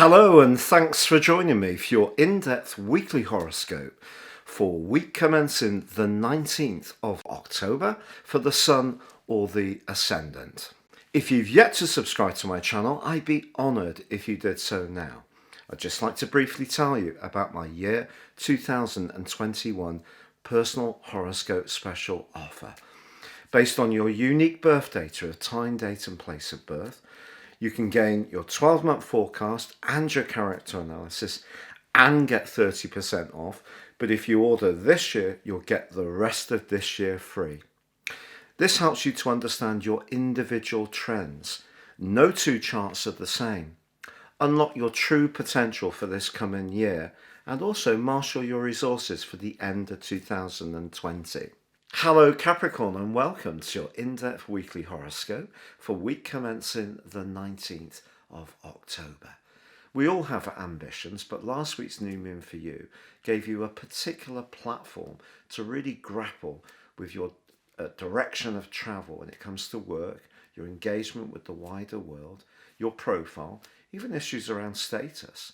Hello and thanks for joining me for your in-depth weekly horoscope for week commencing the 19th of October for the Sun or the Ascendant. If you've yet to subscribe to my channel, I'd be honoured if you did so now. I'd just like to briefly tell you about my year 2021 personal horoscope special offer. Based on your unique birth data of time, date and place of birth, you can gain your 12-month forecast and your character analysis and get 30% off. But if you order this year, you'll get the rest of this year free. This helps you to understand your individual trends. No two charts are the same. Unlock your true potential for this coming year and also marshal your resources for the end of 2020. Hello Capricorn and welcome to your in-depth weekly horoscope for week commencing the 19th of October. We all have ambitions, but last week's new moon for you gave you a particular platform to really grapple with your direction of travel when it comes to work, your engagement with the wider world, your profile, even issues around status.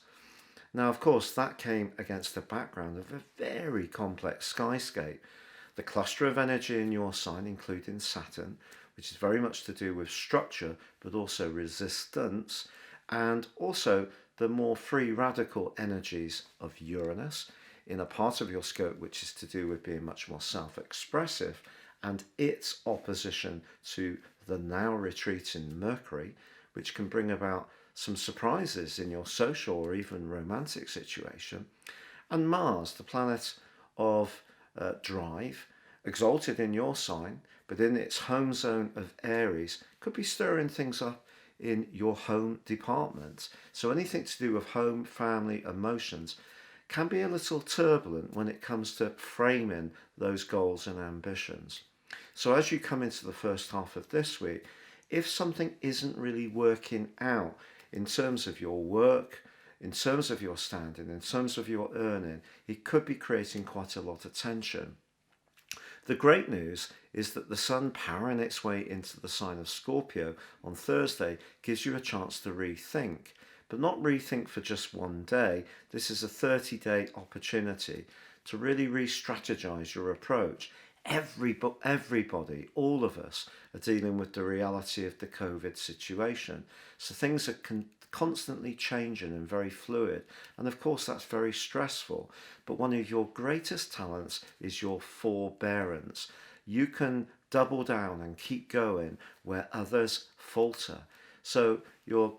Now, of course, that came against the background of a very complex skyscape. The cluster of energy in your sign, including Saturn, which is very much to do with structure, but also resistance, and also the more free radical energies of Uranus in a part of your scope which is to do with being much more self-expressive, and its opposition to the now retreating Mercury, which can bring about some surprises in your social or even romantic situation, and Mars, the planet of drive, exalted in your sign, but in its home zone of Aries, could be stirring things up in your home department. So anything to do with home, family, emotions can be a little turbulent when it comes to framing those goals and ambitions. So as you come into the first half of this week, if something isn't really working out in terms of your work, in terms of your standing, in terms of your earning, it could be creating quite a lot of tension. The great news is that the Sun powering its way into the sign of Scorpio on Thursday gives you a chance to rethink, but not rethink for just one day. This is a 30-day opportunity to really re-strategize your approach. Everybody, all of us, are dealing with the reality of the COVID situation. So things are constantly changing and very fluid, and of course that's very stressful, but one of your greatest talents is your forbearance. You can double down and keep going where others falter. So your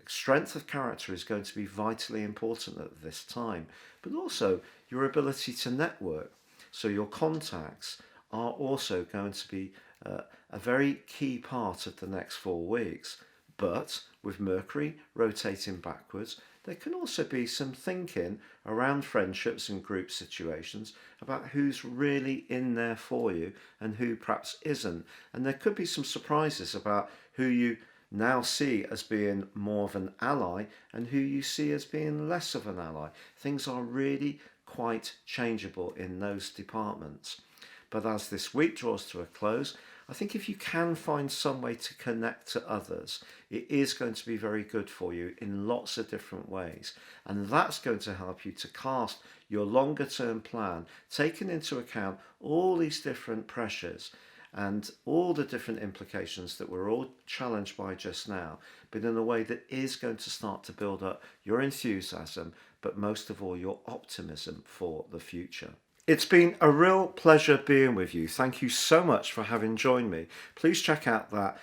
strength of character is going to be vitally important at this time, but also your ability to network. So your contacts are also going to be a very key part of the next 4 weeks. But with Mercury rotating backwards, there can also be some thinking around friendships and group situations about who's really in there for you and who perhaps isn't. And there could be some surprises about who you now see as being more of an ally and who you see as being less of an ally. Things are really quite changeable in those departments. But as this week draws to a close, I think if you can find some way to connect to others, it is going to be very good for you in lots of different ways. And that's going to help you to cast your longer term plan, taking into account all these different pressures and all the different implications that we're all challenged by just now, but in a way that is going to start to build up your enthusiasm, but most of all your optimism for the future. It's been a real pleasure being with you. Thank you so much for having joined me. Please check out that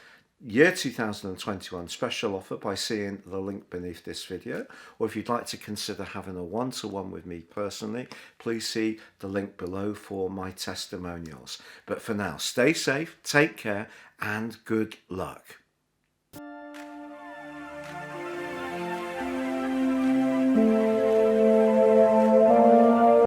year 2021 special offer by seeing the link beneath this video, or if you'd like to consider having a one-to-one with me personally, please see the link below for my testimonials. But for now, stay safe, take care, and good luck.